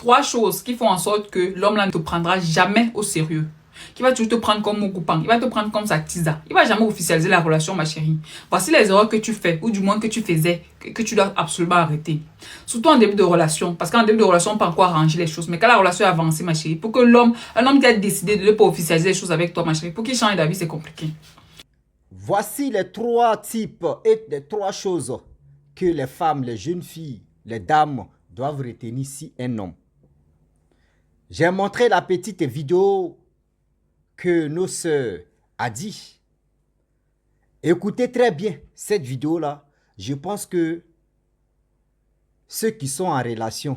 Trois choses qui font en sorte que l'homme là ne te prendra jamais au sérieux. Qui va toujours te prendre comme mon coupant. Il va te prendre comme sa tisa. Il va jamais officialiser la relation, ma chérie. Voici les erreurs que tu fais, ou du moins que tu faisais, que tu dois absolument arrêter. Surtout en début de relation. Parce qu'en début de relation, on peut encore arranger les choses. Mais quand la relation est avancée, ma chérie, pour que un homme qui a décidé de ne pas officialiser les choses avec toi, ma chérie, pour qu'il change d'avis, c'est compliqué. Voici les trois types et les trois choses que les femmes, les jeunes filles, les dames doivent retenir si un homme. J'ai montré la petite vidéo que nos sœurs a dit. Écoutez très bien cette vidéo-là. Je pense que ceux qui sont en relation,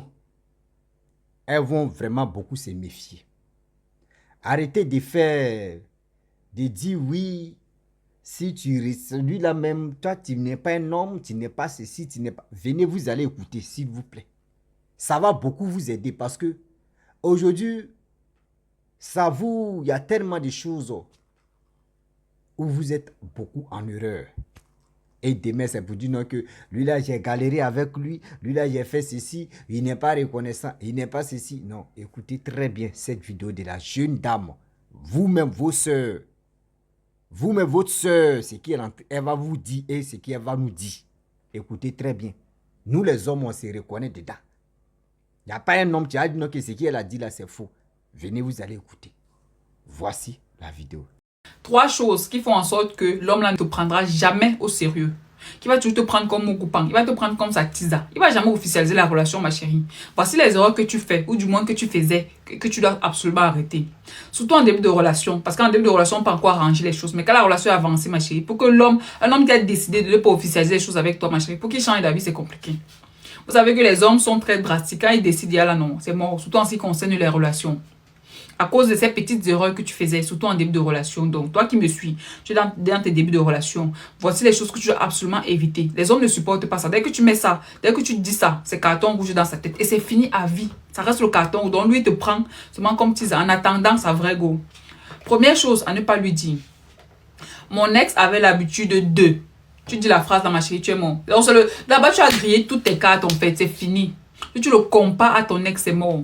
elles vont vraiment beaucoup se méfier. Arrêtez de dire oui, si tu restes lui-là même, toi tu n'es pas un homme, tu n'es pas ceci, tu n'es pas... Venez, vous allez écouter s'il vous plaît. Ça va beaucoup vous aider parce que aujourd'hui, il y a tellement de choses où vous êtes beaucoup en erreur. Et demain, c'est pour dire non que lui-là, j'ai galéré avec lui, lui-là, j'ai fait ceci, il n'est pas reconnaissant, il n'est pas ceci. Non, écoutez très bien cette vidéo de la jeune dame. Vous-même, vos soeurs, vous-même, votre soeur, ce qu'elle va vous dire et ce qu'elle va nous dire. Écoutez très bien. Nous, les hommes, on se reconnaît dedans. Il n'y a pas un homme qui a dit non que ce qu'elle a dit là, c'est faux. Venez, vous allez écouter. Voici la vidéo. Trois choses qui font en sorte que l'homme là ne te prendra jamais au sérieux. Qui va toujours te prendre comme mon coupant. Il va te prendre comme sa tisa. Il va jamais officialiser la relation, ma chérie. Voici les erreurs que tu fais, ou du moins que tu faisais, que tu dois absolument arrêter. Surtout en début de relation. Parce qu'en début de relation, on peut encore arranger les choses. Mais quand la relation est avancée, ma chérie, pour que un homme qui a décidé de ne pas officialiser les choses avec toi, ma chérie, pour qu'il change d'avis, c'est compliqué. Vous savez que les hommes sont très drastiques. Quand ils décident, il y a là, non, c'est mort. Surtout en ce qui concerne les relations. À cause de ces petites erreurs que tu faisais, surtout en début de relation. Donc, toi qui me suis, tu es dans tes débuts de relation. Voici les choses que tu dois absolument éviter. Les hommes ne supportent pas ça. Dès que tu mets ça, dès que tu dis ça, c'est carton rouge dans sa tête. Et c'est fini à vie. Ça reste le carton rouge. Donc, lui, il te prend seulement comme teaser en attendant sa vraie go. Première chose à ne pas lui dire. Mon ex avait l'habitude de... Tu dis la phrase dans ma chérie, tu es mort. Donc, là-bas, tu as grillé toutes tes cartes, en fait. C'est fini. Si tu le compares à ton ex, c'est mort.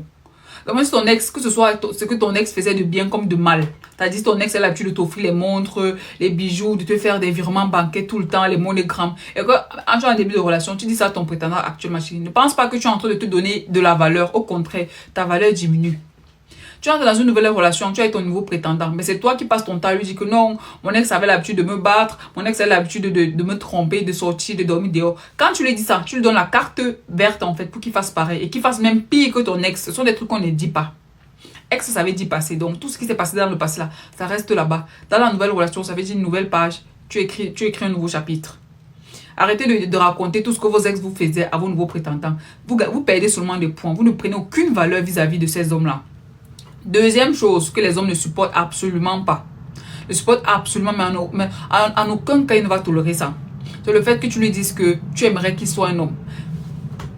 Donc, si ton ex, que ce soit ce que ton ex faisait de bien comme de mal. C'est-à-dire, ton ex a l'habitude de t'offrir les montres, les bijoux, de te faire des virements bancaires tout le temps, les monogrammes. Et quand tu es en début de relation, tu dis ça à ton prétendant actuel, ma chérie. Ne pense pas que tu es en train de te donner de la valeur. Au contraire, ta valeur diminue. Tu entres dans une nouvelle relation, tu as ton nouveau prétendant. Mais c'est toi qui passes ton temps à lui dire que non, mon ex avait l'habitude de me battre, mon ex avait l'habitude de me tromper, de sortir, de dormir dehors. Quand tu lui dis ça, tu lui donnes la carte verte en fait pour qu'il fasse pareil et qu'il fasse même pire que ton ex. Ce sont des trucs qu'on ne dit pas. Ex, ça veut dire passé. Donc tout ce qui s'est passé dans le passé là, ça reste là-bas. Dans la nouvelle relation, ça veut dire une nouvelle page. Tu écris un nouveau chapitre. Arrêtez de raconter tout ce que vos ex vous faisaient à vos nouveaux prétendants. Vous perdez seulement des points. Vous ne prenez aucune valeur vis-à-vis de ces hommes-là. Deuxième chose que les hommes ne supportent absolument pas. Ne supportent absolument, mais en aucun cas, il ne va tolérer ça. C'est le fait que tu lui dises que tu aimerais qu'il soit un homme.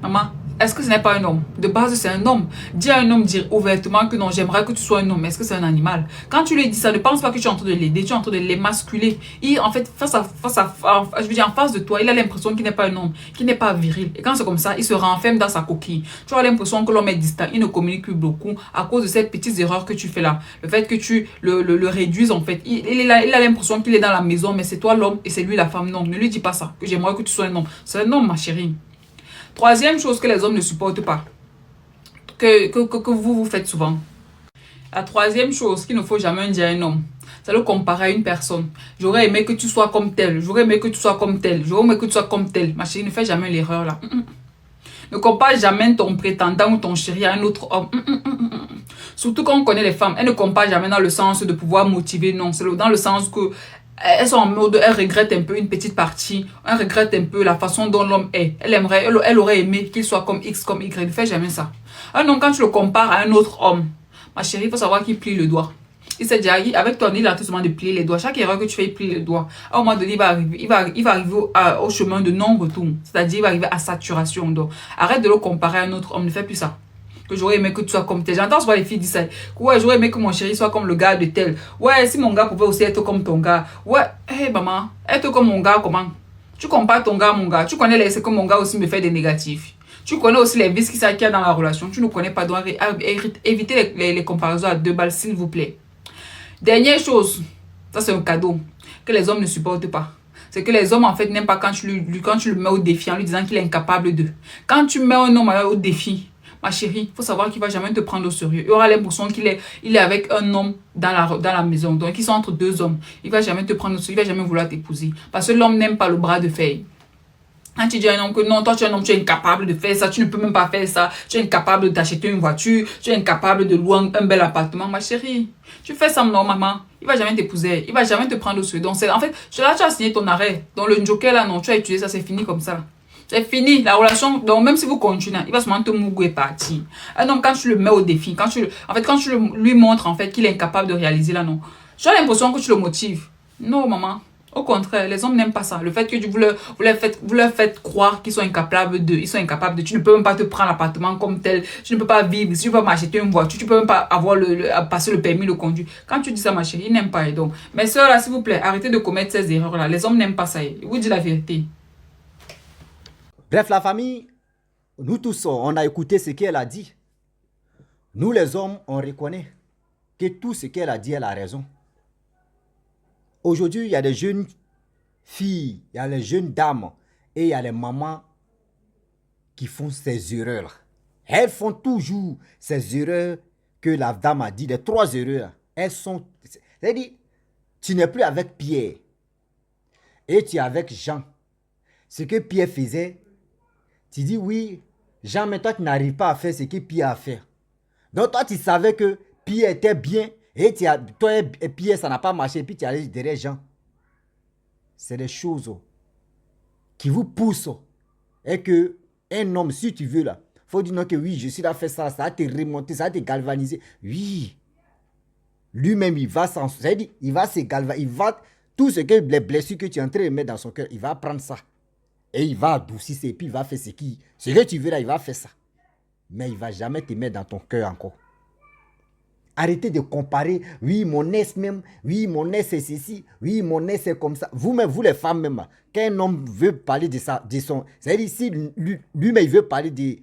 Maman, est-ce que ce n'est pas un homme? De base, c'est un homme. Dis à un homme, dire ouvertement que non, j'aimerais que tu sois un homme. Est-ce que c'est un animal? Quand tu lui dis ça, ne pense pas que tu es en train de l'aider, tu es en train de l'émasculer. En fait, je veux dire, en face de toi, il a l'impression qu'il n'est pas un homme, qu'il n'est pas viril. Et quand c'est comme ça, il se renferme dans sa coquille. Tu as l'impression que l'homme est distant, il ne communique plus beaucoup à cause de cette petite erreur que tu fais là. Le fait que tu le réduises, en fait. Il a l'impression qu'il est dans la maison, mais c'est toi l'homme et c'est lui la femme. Non, ne lui dis pas ça, que j'aimerais que tu sois un homme. C'est un homme, ma chérie. Troisième chose que les hommes ne supportent pas, que vous faites souvent. La troisième chose qu'il ne faut jamais dire à un homme, c'est le comparer à une personne. J'aurais aimé que tu sois comme tel, j'aurais aimé que tu sois comme tel, j'aurais aimé que tu sois comme tel. Ma chérie, ne fais jamais l'erreur là. Ne compare jamais ton prétendant ou ton chéri à un autre homme. Surtout quand on connaît les femmes, elles ne comparent jamais dans le sens de pouvoir motiver, non. C'est dans le sens que elles sont en mode, elles regrettent un peu une petite partie, elles regrettent un peu la façon dont l'homme est. Elle aurait aimé qu'il soit comme X, comme Y. Ne fais jamais ça. Un homme, quand tu le compares à un autre homme, ma chérie, il faut savoir qu'il plie le doigt. Il s'est déjà dit, avec toi, il a tout simplement de plier les doigts. Chaque erreur que tu fais, il plie les doigts. À un moment donné, il va arriver au chemin de non-retour. C'est-à-dire, il va arriver à saturation. Donc, arrête de le comparer à un autre homme. Ne fais plus ça. Que j'aurais aimé que tu sois comme tel. J'entends souvent les filles dire ça. Ouais, j'aurais aimé que mon chéri soit comme le gars de tel. Ouais, si mon gars pouvait aussi être comme ton gars. Ouais, hé maman, être comme mon gars, comment? Tu compares ton gars à mon gars. Tu connais c'est que mon gars aussi me fait des négatifs. Tu connais aussi les vices qu'il y a dans la relation. Tu ne connais pas, donc évitez les comparaisons à deux balles, s'il vous plaît. Dernière chose, ça c'est un cadeau que les hommes ne supportent pas. C'est que les hommes, en fait, n'aiment pas quand tu le mets au défi en lui disant qu'il est incapable de. Quand tu mets un homme au défi, ma chérie, il faut savoir qu'il ne va jamais te prendre au sérieux. Il aura l'impression qu'il est avec un homme dans la maison. Donc, ils sont entre deux hommes. Il ne va jamais te prendre au sérieux. Il ne va jamais vouloir t'épouser. Parce que l'homme n'aime pas le bras de fer. Quand tu dis à un homme que non, toi tu es un homme, tu es incapable de faire ça, tu ne peux même pas faire ça, tu es incapable d'acheter une voiture, tu es incapable de louer un bel appartement, ma chérie. Tu fais ça normalement, il va jamais t'épouser, il va jamais te prendre au sérieux. Donc en fait, là tu as signé ton arrêt. Donc le joker là, non, tu as utilisé ça, c'est fini comme ça. C'est fini, la relation, donc même si vous continuez, il va seulement te mouiller et partir. Un homme, quand tu le mets au défi, quand tu lui montres en fait qu'il est incapable de réaliser là, non, tu as l'impression que tu le motives. Non, maman. Au contraire, les hommes n'aiment pas ça. Le fait que vous leur faites croire qu'ils sont incapables de, tu ne peux même pas te prendre l'appartement comme tel, tu ne peux pas vivre, tu ne peux pas m'acheter une voiture, tu ne peux même pas avoir passer le permis de conduire. Quand tu dis ça, ma chérie, ils n'aiment pas. Donc, mes soeurs là, s'il vous plaît, arrêtez de commettre ces erreurs là. Les hommes n'aiment pas ça. Je vous dis la vérité. Bref, la famille, nous tous, on a écouté ce qu'elle a dit. Nous les hommes, on reconnaît que tout ce qu'elle a dit, elle a raison. Aujourd'hui, il y a des jeunes filles, il y a les jeunes dames et il y a les mamans qui font ces erreurs. Elles font toujours ces erreurs que la dame a dit, les 3 erreurs. Elles sont... C'est-à-dire, tu n'es plus avec Pierre et tu es avec Jean. Ce que Pierre faisait, tu dis oui, Jean, mais toi tu n'arrives pas à faire ce que Pierre a fait. Donc toi tu savais que Pierre était bien et toi et Pierre ça n'a pas marché et puis tu es allé derrière Jean. C'est des choses qui vous poussent. Et que un homme, si tu veux là, il faut dire non que oui, je suis là, fait ça, ça va te remonter, ça va te galvaniser. Oui. Lui-même, il va s'en... C'est-à-dire, il va se galvaniser, il va... Tout ce que les blessures que tu es en train de mettre dans son cœur, il va prendre ça. Et il va adoucir ça, et puis il va faire ce que tu veux là, il va faire ça. Mais il ne va jamais te mettre dans ton cœur encore. Arrêtez de comparer, oui, mon ex même, oui, mon ex c'est ceci, oui, mon ex c'est comme ça. Vous-même, vous les femmes même, quand un homme veut parler de ça, de son... C'est-à-dire ici, lui-même, il veut parler de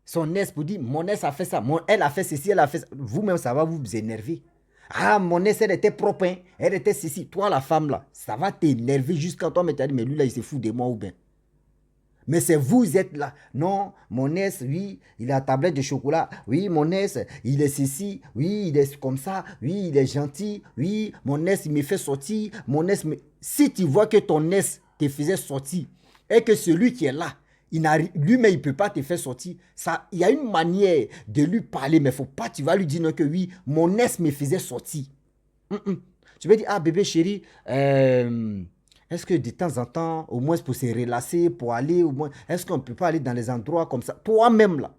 son ex pour dire, mon ex a fait ça, elle a fait ceci, elle a fait ça. Vous-même, ça va vous énerver. Ah, mon ex, elle était propre, hein, elle était ceci. Toi, la femme là, ça va t'énerver jusqu'à toi, mais tu as dit, mais lui là, il se fout de moi ou bien. Mais c'est vous êtes là. Non, mon ex, oui, il a la tablette de chocolat. Oui, mon ex, il est ceci. Oui, il est comme ça. Oui, il est gentil. Oui, mon ex, il me fait sortir. Mon ex, si tu vois que ton ex te faisait sortir et que celui qui est là, lui-même, il ne peut pas te faire sortir, il y a une manière de lui parler, mais il ne faut pas, tu vas lui dire non que oui, mon ex me faisait sortir. Tu vas dire, ah bébé chéri, est-ce que de temps en temps, au moins pour se relasser, pour aller, au moins, est-ce qu'on ne peut pas aller dans les endroits comme ça? Toi-même, là,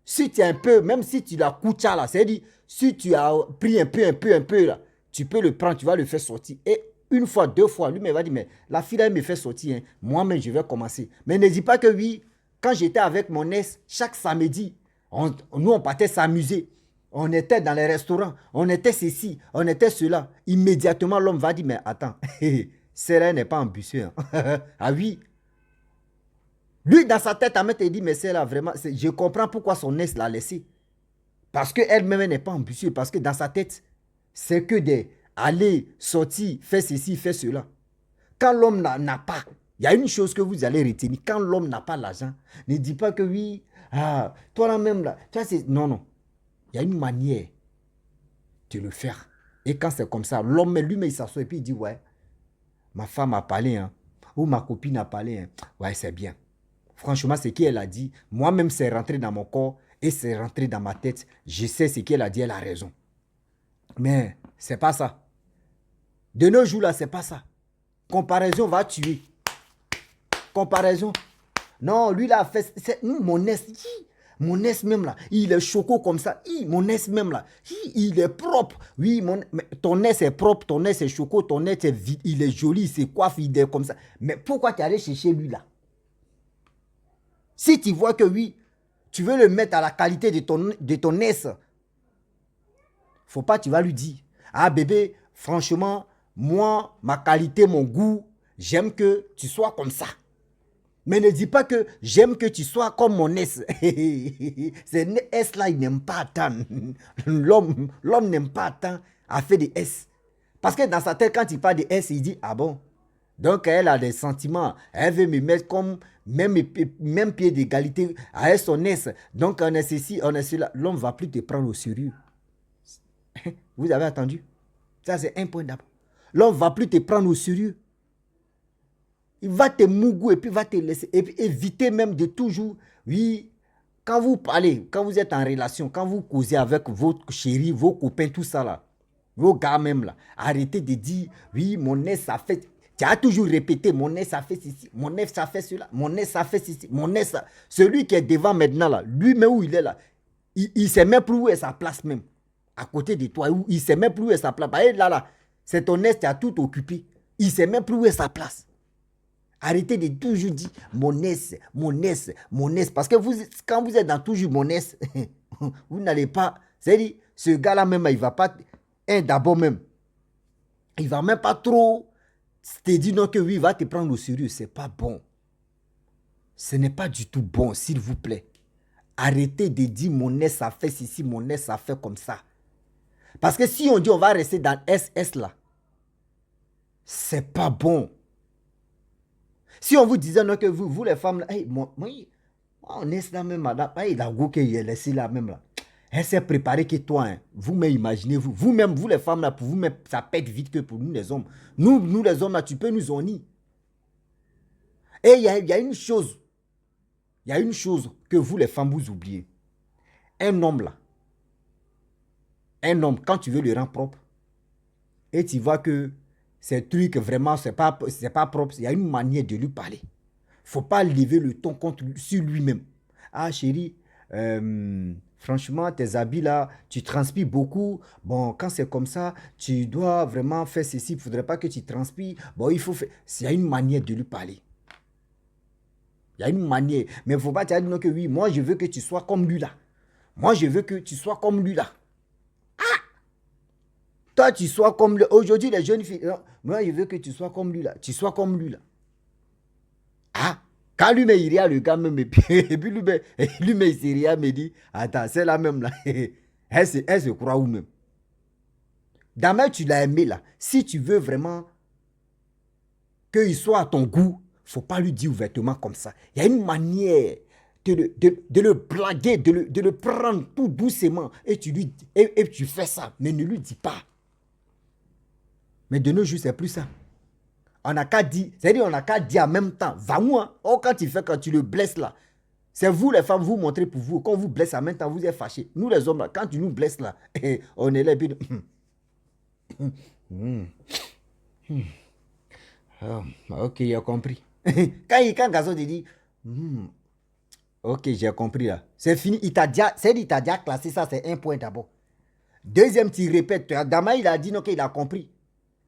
si tu es un peu, même si tu l'as coucha, là, c'est-à-dire, si tu as pris un peu, là, tu peux le prendre, tu vas le faire sortir. Et une fois, 2 fois, lui, il va dire, mais la fille, elle me fait sortir, hein. Moi-même, je vais commencer. Mais ne dis pas que oui, quand j'étais avec mon ex, chaque samedi, nous, on partait s'amuser. On était dans les restaurants, on était ceci, on était cela. Immédiatement, l'homme va dire, mais attends, celle-là n'est pas ambitieux. Hein. Ah oui. Lui, dans sa tête, il dit, mais celle-là, vraiment, je comprends pourquoi son ex l'a laissé. Parce qu'elle-même n'est pas ambitieuse. Parce que dans sa tête, c'est que d'aller, sortir, faire ceci, faire cela. Quand l'homme n'a pas, il y a une chose que vous allez retenir. Quand l'homme n'a pas l'argent, ne dis pas que oui, ah, toi là-même, là, non, non. Il y a une manière de le faire. Et quand c'est comme ça, l'homme lui-même, il s'assoit et puis il dit, ouais, ma femme a parlé, hein, ou ma copine a parlé, hein. Ouais, c'est bien. Franchement, ce qu'elle a dit, moi-même, c'est rentré dans mon corps et c'est rentré dans ma tête. Je sais ce qu'elle a dit, elle a raison. Mais c'est pas ça. De nos jours, là, c'est pas ça. Comparaison va tuer. Comparaison. Non, lui, là, a fait... Mon ex, mon ex même, là, il est choco comme ça. Mon ex même, là, il est propre. Oui, ton ex est propre, ton ex est choco, ton ex est vide, il est joli, il se coiffe, il est comme ça. Mais pourquoi tu es allé chercher lui, là? Si tu vois que oui, tu veux le mettre à la qualité de ton ex, faut pas, tu vas lui dire, ah bébé, franchement, moi, ma qualité, mon goût, j'aime que tu sois comme ça. Mais ne dis pas que j'aime que tu sois comme mon S. Ces S-là, ils n'aiment pas attendre. L'homme n'aime pas attendre à faire des S. Parce que dans sa tête, quand il parle de S, il dit, ah bon? Donc, elle a des sentiments. Elle veut me mettre comme même pied d'égalité avec son S. Donc, on est ceci, on est cela. L'homme ne va plus te prendre au sérieux. Vous avez entendu? Ça, c'est un point d'abord. L'homme ne va plus te prendre au sérieux. Il va te mougou et puis va te laisser. Et puis éviter même de toujours, oui, quand vous parlez, quand vous êtes en relation, quand vous causez avec votre chéri, vos copains, tout ça là, vos gars même là, arrêtez de dire, oui, mon ex ça fait. Tu as toujours répété, mon ex ça fait ceci, mon ex ça fait cela, mon ex ça fait ceci, mon ex ça. Celui qui est devant maintenant là, lui-même où il est là, il ne sait même plus où est sa place même. À côté de toi, il ne sait même plus où est sa place. Et là, c'est ton ex qui a tout occupé. Il ne sait même plus où est sa place. Arrêtez de toujours dire mon ex, mon ex, mon ex. Parce que vous, quand vous êtes dans toujours mon ex, vous n'allez pas. C'est-à-dire, ce gars-là même, il ne va pas. D'abord même, il ne va même pas trop te dire non que oui, il va te prendre au sérieux. Ce n'est pas bon. Ce n'est pas du tout bon, s'il vous plaît. Arrêtez de dire mon ex, ça fait ceci, mon ex, ça fait comme ça. Parce que si on dit on va rester dans SS là, c'est pas bon. Si on vous disait non, que vous les femmes, hey, on est là même, madame, hey, la go qui est laissée là même là. Elle s'est préparée que toi, hein. Vous-même imaginez-vous, vous-même, vous les femmes là, pour vous-même, ça pète vite que pour nous les hommes. Nous les hommes là, tu peux nous honir. Et il y a une chose, que vous les femmes vous oubliez. Un homme là, quand tu veux le rendre propre, et tu vois que ces trucs vraiment, c'est pas propre, il y a une manière de lui parler. Il ne faut pas lever le ton sur lui-même. Ah chérie, franchement, tes habits là, tu transpires beaucoup. Bon, quand c'est comme ça, tu dois vraiment faire ceci. Il ne faudrait pas que tu transpires. Bon, il faut faire. Il y a une manière de lui parler. Il y a une manière. Mais il ne faut pas te dire que oui, moi je veux que tu sois comme lui là. Moi je veux que tu sois comme lui là. Toi, tu sois comme lui. Aujourd'hui, les jeunes filles, non, moi, je veux que tu sois comme lui là. Tu sois comme lui là. Ah, quand lui, il irait le gars même, et puis lui, il s'est me dit, attends, c'est la même là. Elle se croit où même. D'abord, tu l'as aimé là. Si tu veux vraiment qu'il soit à ton goût, il ne faut pas lui dire ouvertement comme ça. Il y a une manière de le blaguer, de le prendre tout doucement. Et tu fais ça, mais ne lui dis pas. Mais de nos jours, c'est plus ça. On n'a qu'à dire, c'est-à-dire on n'a qu'à dire en même temps, va-moi. Oh, quand tu le blesses là, c'est vous les femmes, vous montrez pour vous. Quand vous blessez en même temps, vous êtes fâchés. Nous les hommes là, quand tu nous blesses là, on est là et puis... ok, j'ai compris. quand Gazon te dit, ok, j'ai compris là. C'est fini, il t'a déjà classé ça, c'est un point d'abord. Deuxième, tu répètes. Dama, il a dit non, qu'il a compris.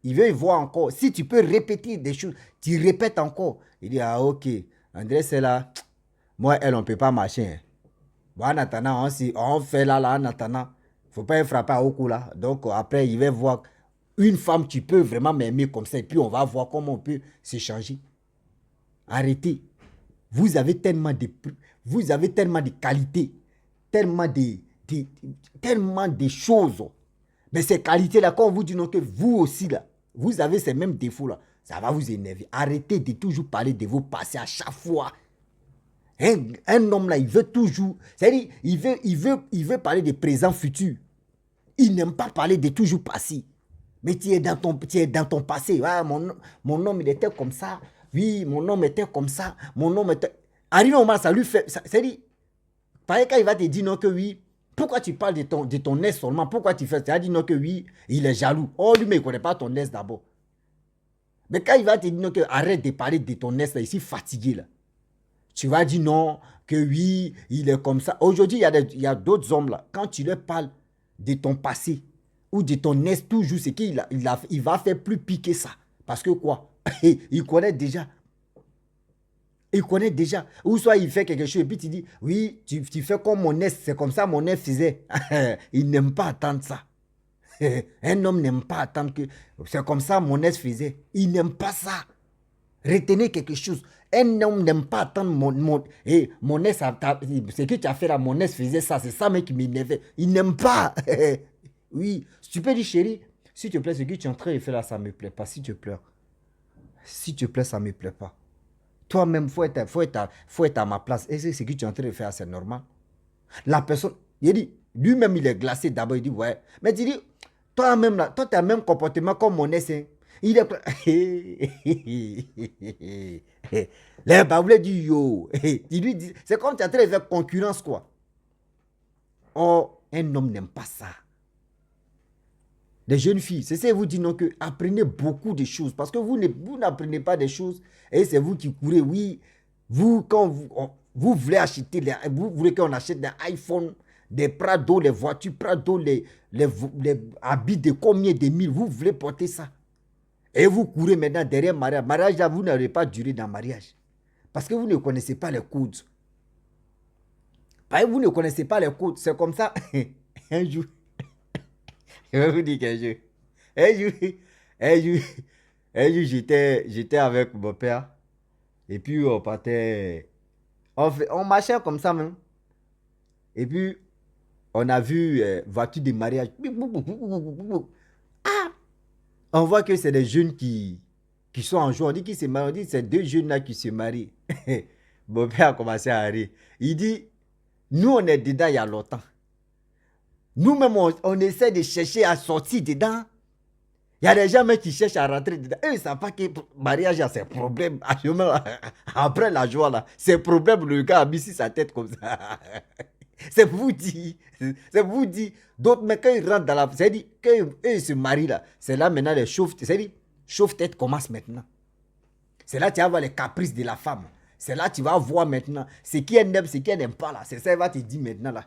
Il veut voir encore. Si tu peux répéter des choses, tu répètes encore. Il dit, ah ok, André, c'est là. Moi, elle, on ne peut pas marcher. Hein. Bon, en attendant, on fait là, en attendant. Il ne faut pas frapper au cou là. Donc, après, il va voir une femme, tu peux vraiment m'aimer comme ça. Et puis, on va voir comment on peut s'échanger. Arrêtez. Vous avez tellement de qualités, tellement de choses. Mais ces qualités-là, quand on vous dit non, que vous aussi, là, vous avez ces mêmes défauts-là, ça va vous énerver. Arrêtez de toujours parler de vos passés à chaque fois. Un homme, là, il veut toujours... C'est-à-dire, il veut parler de présent, futur. Il n'aime pas parler de toujours passé. Mais tu es dans ton passé. Ah, mon homme, il était comme ça. Oui, mon homme était comme ça. Mon homme était... Arrivé au moment, ça lui fait... C'est-à-dire, pareil, quand il va te dire non que oui, pourquoi tu parles de ton ex seulement? Pourquoi tu fais ça? Il a dit non que oui, il est jaloux. Oh, lui, mais il ne connaît pas ton ex d'abord. Mais quand il va te dire non que arrête de parler de ton ex, là, ici fatigué, là. Tu vas dire non, que oui, il est comme ça. Aujourd'hui, il y a d'autres hommes, là. Quand tu leur parles de ton passé ou de ton ex, toujours, c'est qu'il va faire plus piquer ça. Parce que quoi? Il connaît déjà. Il connaît déjà. Ou soit il fait quelque chose et puis tu dis, oui, tu fais comme mon ex, c'est comme ça mon ex faisait. Il n'aime pas attendre ça. Un homme n'aime pas attendre que c'est comme ça mon ex faisait. Il n'aime pas ça. Retenez quelque chose. Un homme n'aime pas attendre mon ex, ce que tu as fait là, mon ex faisait ça, c'est ça même qui m'énervait. Il n'aime pas. Oui, tu peux dire, chérie, s'il te plaît, ce que tu es en train de faire là, ça ne me plaît pas. Si tu pleures, s'il te plaît, ça ne me plaît pas. Toi-même, faut être à ma place. Et c'est ce que tu es en train de faire, c'est normal. La personne, il dit, lui-même, il est glacé d'abord. Il dit, ouais. Mais tu dis, toi-même, là, toi, tu as le même comportement comme mon ex. Hein. Il est. Les baoulés du yo. Il lui dit, c'est comme tu es en train de faire concurrence, quoi. Oh, un homme n'aime pas ça. Les jeunes filles, c'est ça, vous dit non que apprenez beaucoup de choses parce que vous n'apprenez pas des choses et c'est vous qui courez. Oui, vous, quand vous voulez acheter, vous voulez qu'on achète des iPhones, des Prado, les voitures Prado, les habits de combien de mille, vous voulez porter ça. Et vous courez maintenant derrière mariage. Mariage, là, vous n'allez pas durer dans le mariage parce que vous ne connaissez pas les codes. Vous ne connaissez pas les codes, c'est comme ça. Un jour. Je vais vous dire quelque chose. Un jour, j'étais avec mon père. Et puis, on partait. On marchait comme ça même. Et puis, on a vu voiture de mariage. Ah! On voit que c'est des jeunes qui sont en joie. On dit qu'ils se marient. On dit que c'est deux jeunes là qui se marient. Mon père a commencé à rire. Il dit, nous, on est dedans il y a longtemps. Nous-mêmes, on essaie de chercher à sortir dedans. Il y a des gens qui cherchent à rentrer dedans. Eux, ils ne savent pas que le mariage a ses problèmes. Après la joie, là, ses problèmes, le gars a mis sur sa tête comme ça. C'est pour vous dire. C'est pour vous dire. D'autres, mais quand ils rentrent dans la... C'est-à-dire, quand ils se marient, là, c'est là maintenant les chauffe... C'est-à-dire, chauffe-tête commence maintenant. C'est là que tu vas voir les caprices de la femme. C'est là que tu vas voir maintenant ce qui est aime, ce qui n'aime pas, là. C'est ça, elle va te dire maintenant, là.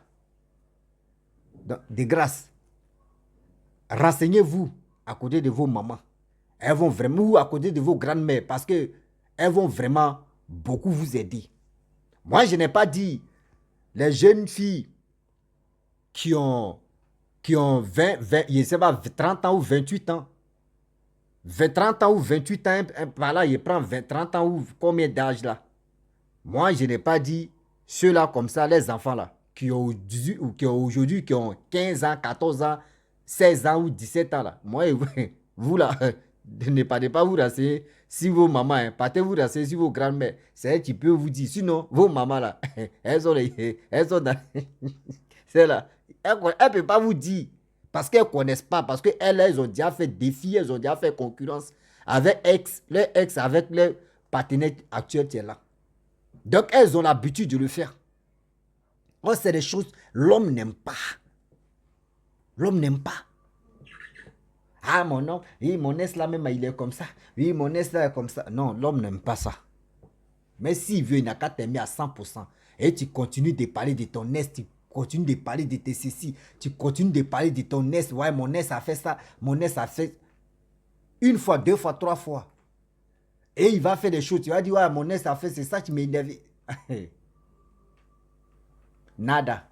Donc, de grâce, renseignez-vous à côté de vos mamans. Elles vont vraiment, ou à côté de vos grandes-mères, parce qu'elles vont vraiment beaucoup vous aider. Moi, je n'ai pas dit les jeunes filles qui ont 20, je sais pas, 30 ans ou 28 ans. 30 ans ou 28 ans, voilà, il prend 30 ans ou combien d'âge là. Moi, je n'ai pas dit ceux-là comme ça, les enfants là. Qui ont aujourd'hui, qui ont 15 ans, 14 ans, 16 ans ou 17 ans là. Moi, vous là, ne partez pas vous rasser si vos mamans, partez vous rasser si vos grands-mères. C'est elle qui peut vous dire. Sinon, vos mamans là, elles sont dans... C'est là. Elles ne peuvent pas vous dire. Parce qu'elles ne connaissent pas. Parce qu'elles ont déjà fait défi, elles ont déjà fait concurrence avec leur ex, avec leur partenaire actuel qui est là. Donc, elles ont l'habitude de le faire. Oh, c'est des choses, l'homme n'aime pas. L'homme n'aime pas. Ah, mon homme, oui, mon ex là même, il est comme ça. Oui, mon ex là est comme ça. Non, l'homme n'aime pas ça. Mais s'il veut, il n'a qu'à t'aimer à 100%. Et tu continues de parler de ton ex, tu continues de parler de tes ceci, tu continues de parler de ton ex. Ouais, mon ex a fait ça, mon ex a fait une fois, deux fois, trois fois. Et il va faire des choses. Tu vas dire, ouais, mon ex a fait, c'est ça qui m'énerve. Nada.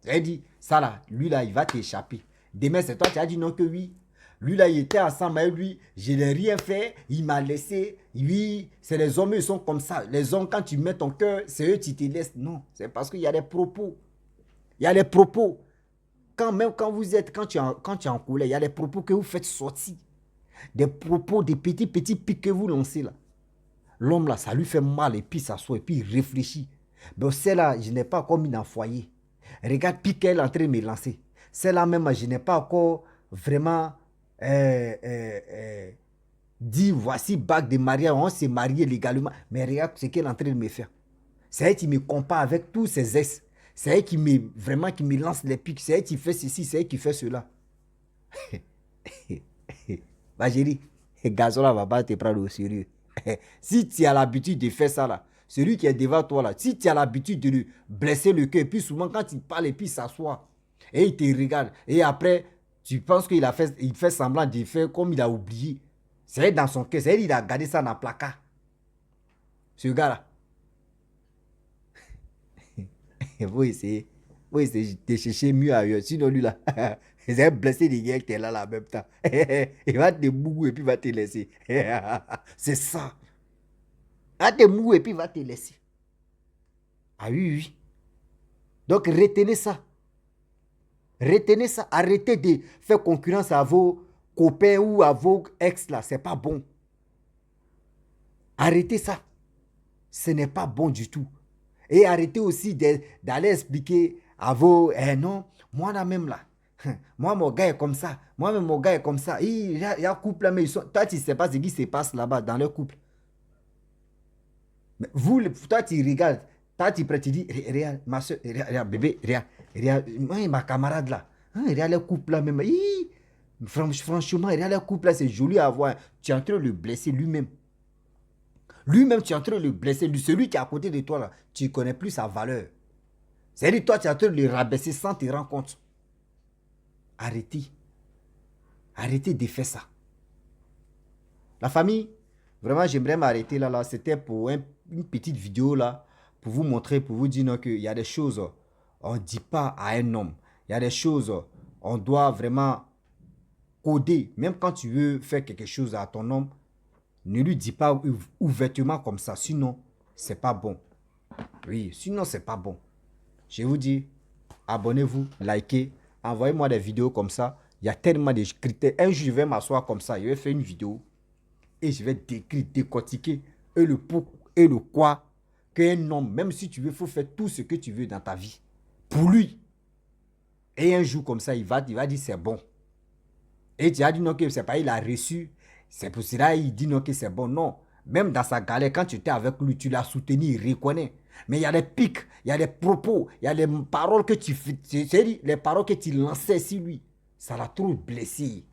Elle dit, ça là, lui là, il va t'échapper. Demain, c'est toi qui as dit non que oui. Lui là, il était ensemble avec lui. Je n'ai rien fait. Il m'a laissé. Oui, c'est les hommes, ils sont comme ça. Les hommes, quand tu mets ton cœur, c'est eux qui te laissent. Non, c'est parce qu'il y a des propos. Il y a des propos. Même quand tu es en colère, il y a des propos que vous faites sortir. Des propos, des petits pics que vous lancez là. L'homme là, ça lui fait mal et puis ça s'assoit et puis il réfléchit. Donc celle-là, je n'ai pas encore mis dans le foyer. Regarde, puis qu'elle est en train de me lancer. Celle-là même, je n'ai pas encore vraiment dit, voici bague de mariage, on s'est marié légalement. Mais regarde ce qu'elle est en train de me faire. C'est elle qui me compare avec tous ses ex. C'est elle qui me lance les pics. C'est elle qui fait ceci, c'est elle qui fait cela. Bah, j'ai dit, garçon là va pas te prendre au sérieux. Si tu as l'habitude de faire ça là, celui qui est devant toi là, si tu as l'habitude de lui blesser le cœur, puis souvent quand il parle et puis il s'assoit, et il te regarde, et après, tu penses qu'il fait semblant de faire comme il a oublié. C'est dans son cœur, c'est il a gardé ça dans le placard. Ce gars là. Vous essayez de chercher mieux ailleurs. Sinon lui là, c'est blessé des gars qui est là en même temps. Il va te bougou et puis il va te laisser. C'est ça. va te mouiller et puis va te laisser. Ah oui, oui. Donc retenez ça. Retenez ça. Arrêtez de faire concurrence à vos copains ou à vos ex là. C'est pas bon. Arrêtez ça. Ce n'est pas bon du tout. Et arrêtez aussi d'aller expliquer à vos... non, moi là même là. Moi, mon gars est comme ça. Moi-même, mon gars est comme ça. Il y a un couple là, mais toi, tu ne sais pas ce qui se passe là-bas dans le couple. Mais vous, toi, tu regardes. Toi, tu dis, regarde, ma soeur, regarde, bébé, regarde, moi, ma camarade là. Regarde le couple là même. Franchement, regarde le couple là, c'est joli à voir. Tu es en train de le blesser lui-même. Lui-même, tu es en train de le blesser. Celui qui est à côté de toi là, tu ne connais plus sa valeur. C'est-à-dire, toi, tu es en train de le rabaisser sans te rendre compte. Arrêtez. Arrêtez de faire ça. La famille, vraiment, j'aimerais m'arrêter là. C'était pour une petite vidéo là, pour vous montrer, pour vous dire qu'il y a des choses, on ne dit pas à un homme. Il y a des choses, on doit vraiment coder. Même quand tu veux faire quelque chose à ton homme, ne lui dis pas ouvertement comme ça. Sinon, c'est pas bon. Oui, sinon, c'est pas bon. Je vous dis, abonnez-vous, likez, envoyez-moi des vidéos comme ça. Il y a tellement de critères. Un jour, je vais m'asseoir comme ça. Je vais faire une vidéo et je vais décrire, décortiquer et le pour et le quoi qu'un homme, même si tu veux, il faut faire tout ce que tu veux dans ta vie. Pour lui. Et un jour comme ça, il va dire c'est bon. Et tu as dit non que c'est pas, il a reçu. C'est pour cela qu'il dit non que c'est bon. Non. Même dans sa galère, quand tu étais avec lui, tu l'as soutenu, il reconnaît. Mais il y a des pics, il y a des propos, il y a des paroles que tu fais, les paroles que tu lançais sur lui. Ça l'a trop blessé.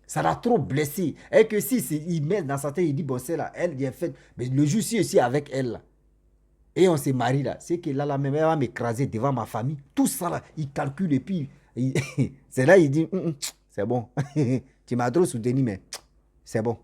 Ça l'a trop blessé. Et que si il met dans sa tête, il dit bon, c'est là, elle est faite. Mais le jour-ci aussi avec elle là. Et on s'est marié là. C'est que là, la même, elle va m'écraser devant ma famille. Tout ça là, il calcule et puis c'est là, il dit c'est bon. Tu m'as trop soutenu, mais c'est bon.